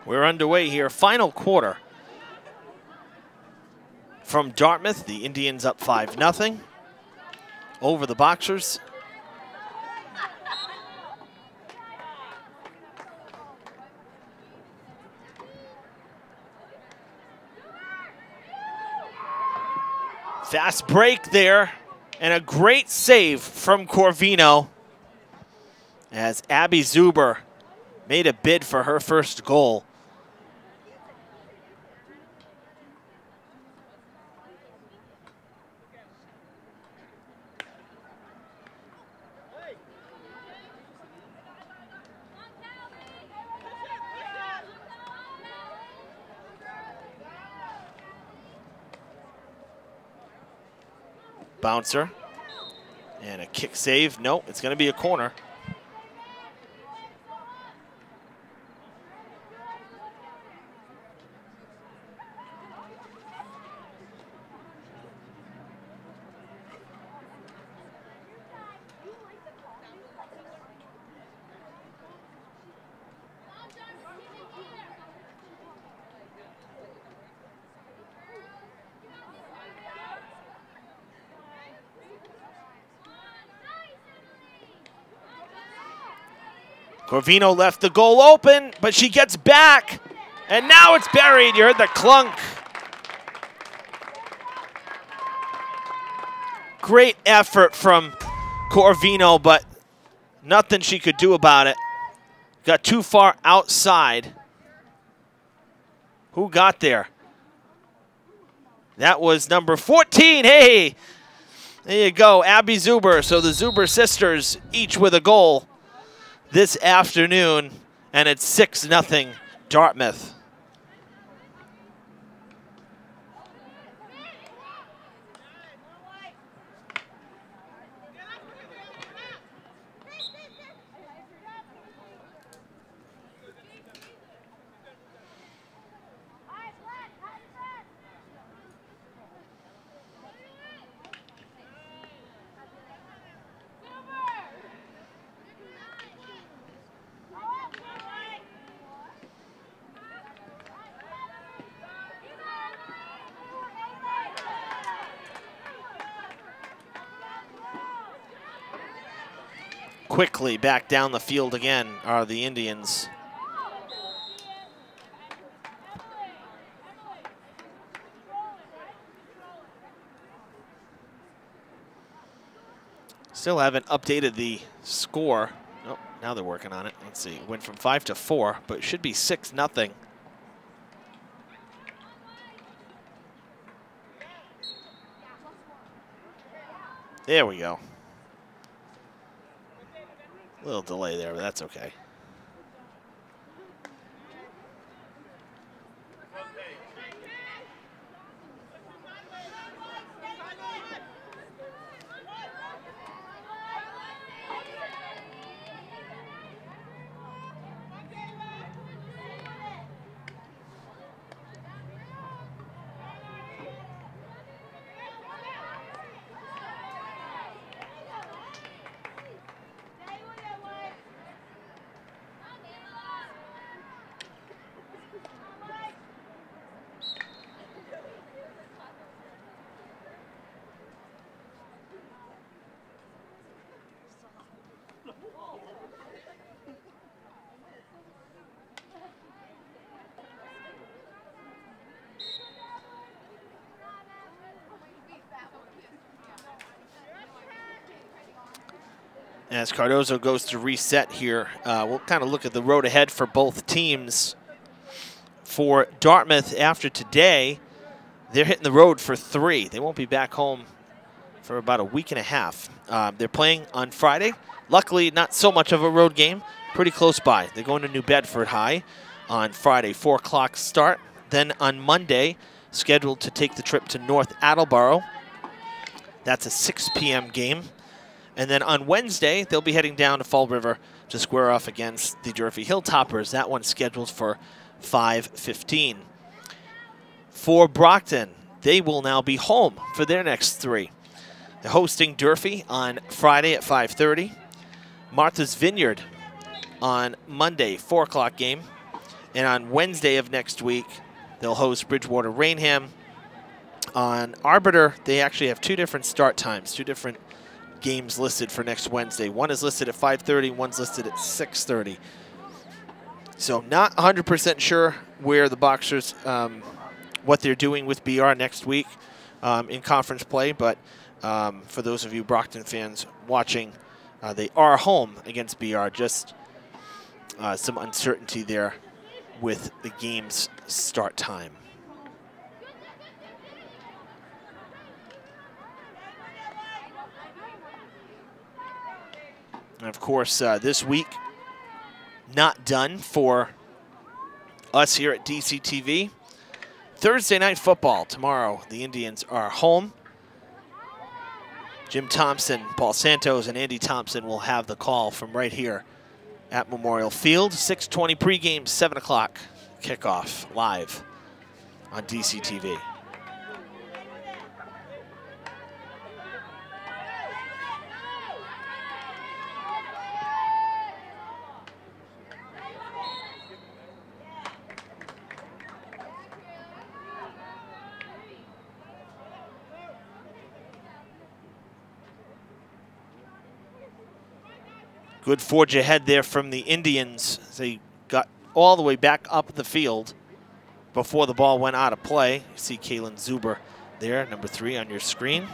We're underway here. Final quarter from Dartmouth. The Indians up 5-0 over the Boxers. Fast break there, and a great save from Corvino as Abby Zuber made a bid for her first goal. Bouncer and a kick save. No, it's going to be a corner. Corvino left the goal open, but she gets back, and now it's buried. You heard the clunk. Great effort from Corvino, but nothing she could do about it. Got too far outside. Who got there? That was number 14. Hey, there you go, Abby Zuber. So the Zuber sisters each with a goal this afternoon, and it's 6-0 Dartmouth. Quickly back down the field again are the Indians. Still haven't updated the score. Oh, now they're working on it. Let's see. It went from 5 to 4, but it should be 6-0. There we go. A little delay there, but that's okay. As Cardozo goes to reset here, we'll kind of look at the road ahead for both teams. For Dartmouth, after today, they're hitting the road for 3. They won't be back home for about a week and a half. They're playing on Friday. Luckily, not so much of a road game, pretty close by. They're going to New Bedford High on Friday, 4 o'clock start. Then on Monday, scheduled to take the trip to North Attleboro. That's a 6 p.m. game. And then on Wednesday, they'll be heading down to Fall River to square off against the Durfee Hilltoppers. That one's scheduled for 5:15. For Brockton, they will now be home for their next 3. They're hosting Durfee on Friday at 5:30. Martha's Vineyard on Monday, 4 o'clock game. And on Wednesday of next week, they'll host Bridgewater Rainham. On Arbiter, they actually have 2 different start times, 2 different games listed for next Wednesday. One is listed at 5:30, one's listed at 6:30. So not 100% sure where the Boxers, what they're doing with BR next week in conference play, but for those of you Brockton fans watching, they are home against BR. Just some uncertainty there with the game's start time. And of course, this week, not done for us here at DCTV. Thursday night football tomorrow. The Indians are home. Jim Thompson, Paul Santos, and Andy Thompson will have the call from right here at Memorial Field. 6:20 pregame, 7 o'clock kickoff live on DCTV. Good forge ahead there from the Indians. They got all the way back up the field before the ball went out of play. You see Kaylin Zuber there, number 3 on your screen.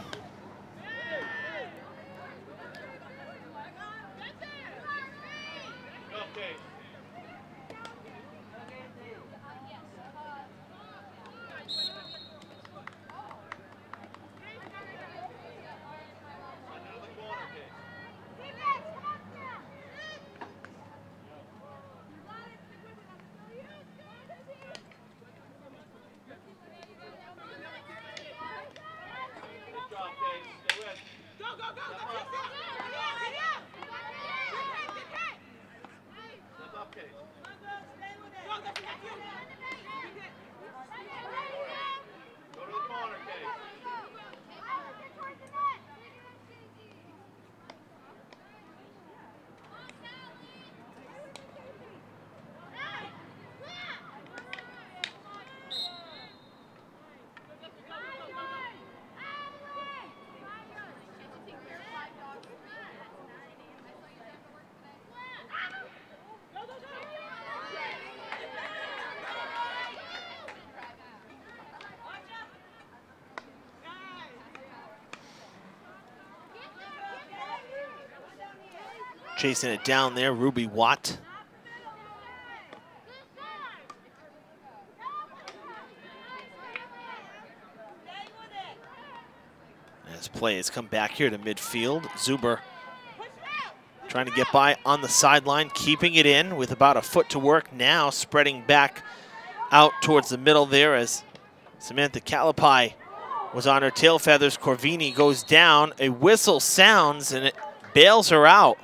Chasing it down there, Ruby Watt. As play has come back here to midfield. Zuber trying to get by on the sideline, keeping it in with about a foot to work now, spreading back out towards the middle there as Samantha Calapai was on her tail feathers. Corvini goes down, a whistle sounds and it bails her out.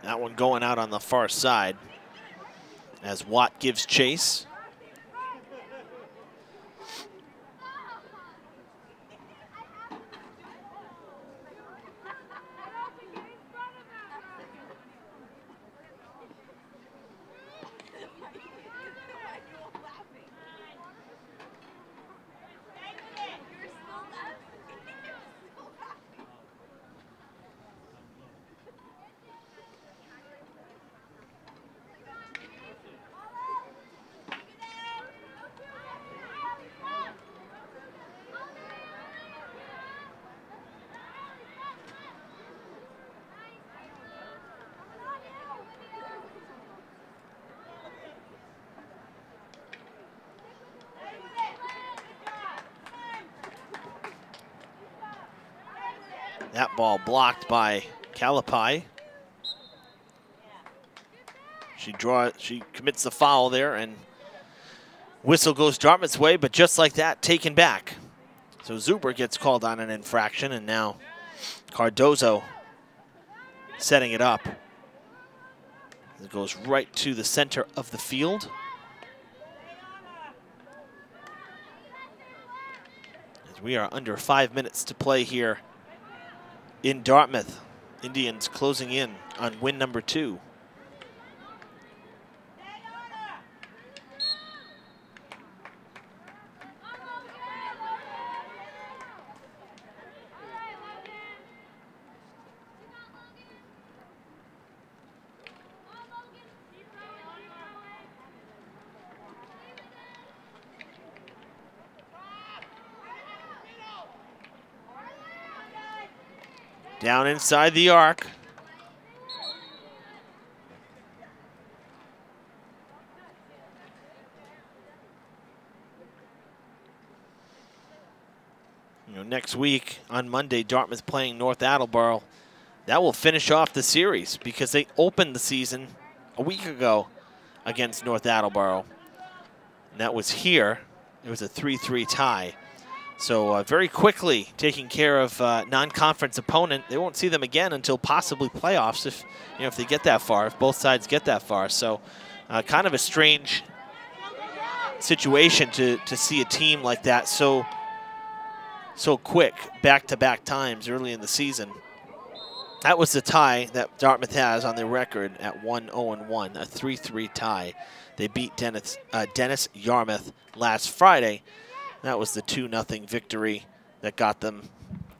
That one going out on the far side as Watt gives chase. That ball blocked by Calapai. She commits the foul there, and whistle goes Dartmouth's way, but just like that, taken back. So Zuber gets called on an infraction, and now Cardozo setting it up. It goes right to the center of the field. As we are under 5 minutes to play here in Dartmouth. Indians closing in on win number 2. Down inside the arc. You know, next week on Monday, Dartmouth playing North Attleboro that will finish off the series because they opened the season a week ago against North Attleboro. And that was here. It was a 3-3 tie. So very quickly taking care of non-conference opponent. They won't see them again until possibly playoffs if they get that far, if both sides get that far. So kind of a strange situation to see a team like that so quick, back-to-back times early in the season. That was the tie that Dartmouth has on their record at 1-0-1, a 3-3 tie. They beat Dennis Yarmouth last Friday. That was the 2-0 victory that got them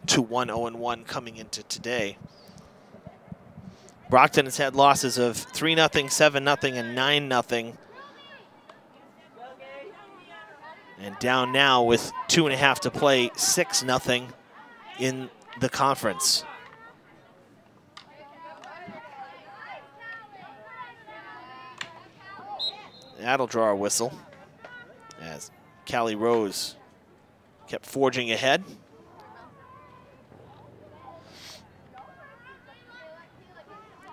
to 1-0-1 coming into today. Brockton has had losses of 3-0, 7-0, and 9-0. And down now with 2.5 to play, 6-0 in the conference. That'll draw a whistle as Callie Rose kept forging ahead.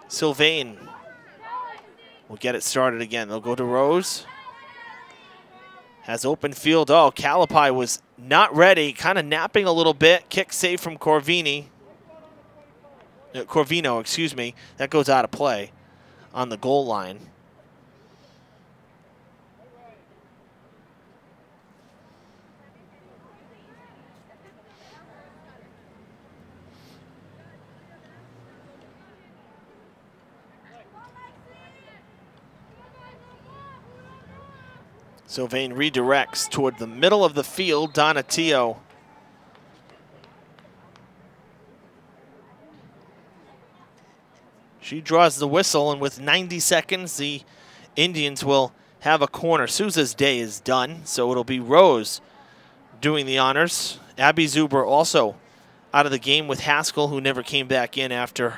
Sylvain will get it started again. They'll go to Rose. Has open field. Oh, Calapai was not ready, kind of napping a little bit. Kick save from Corvino, excuse me. That goes out of play on the goal line. Sylvain redirects toward the middle of the field. Donatio. She draws the whistle, and with 90 seconds, the Indians will have a corner. Souza's day is done, so it'll be Rose doing the honors. Abby Zuber also out of the game with Haskell, who never came back in after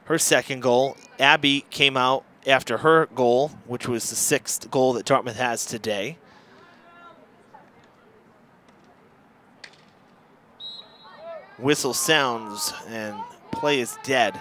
her second goal. Abby came out after her goal, which was the 6th goal that Dartmouth has today. Whistle sounds and play is dead.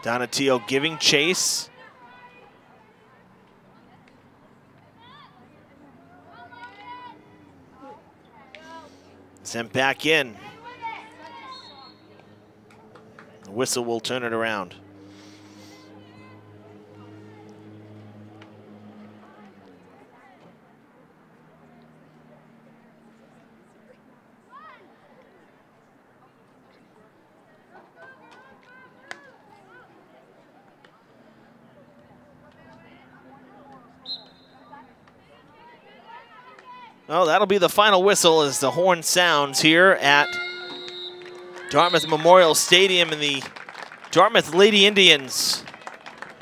Donatio giving chase. Sent back in. The whistle will turn it around. Well, that'll be the final whistle as the horn sounds here at Dartmouth Memorial Stadium, and the Dartmouth Lady Indians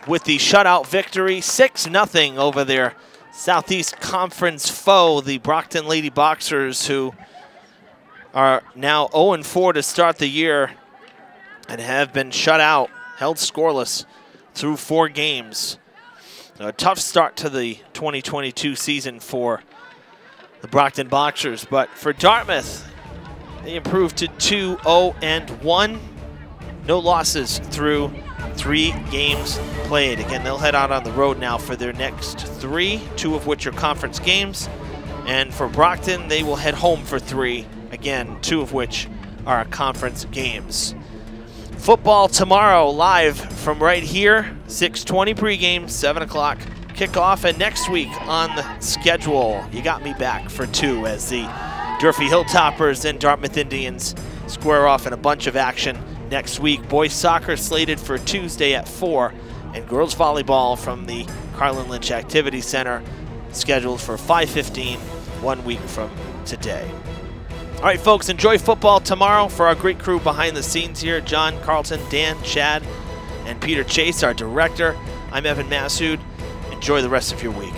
with the shutout victory, 6-0 over their Southeast Conference foe, the Brockton Lady Boxers, who are now 0-4 to start the year and have been shut out, held scoreless through 4 games. A tough start to the 2022 season for the Brockton Boxers, but for Dartmouth, they improved to 2-0-1. No losses through 3 games played. Again, they'll head out on the road now for their next 3, 2 of which are conference games. And for Brockton, they will head home for 3, again, 2 of which are conference games. Football tomorrow, live from right here, 6:20 pregame, 7 o'clock kickoff, and next week on the schedule, you got me back for 2 as the Durfee Hilltoppers and Dartmouth Indians square off in a bunch of action next week. Boys soccer slated for Tuesday at 4, and girls volleyball from the Carlin Lynch Activity Center scheduled for 5:15 1 week from today. All right, folks, enjoy football tomorrow. For our great crew behind the scenes here, John, Carlton, Dan, Chad, and Peter Chase, our director, I'm Evan Massoud. Enjoy the rest of your week.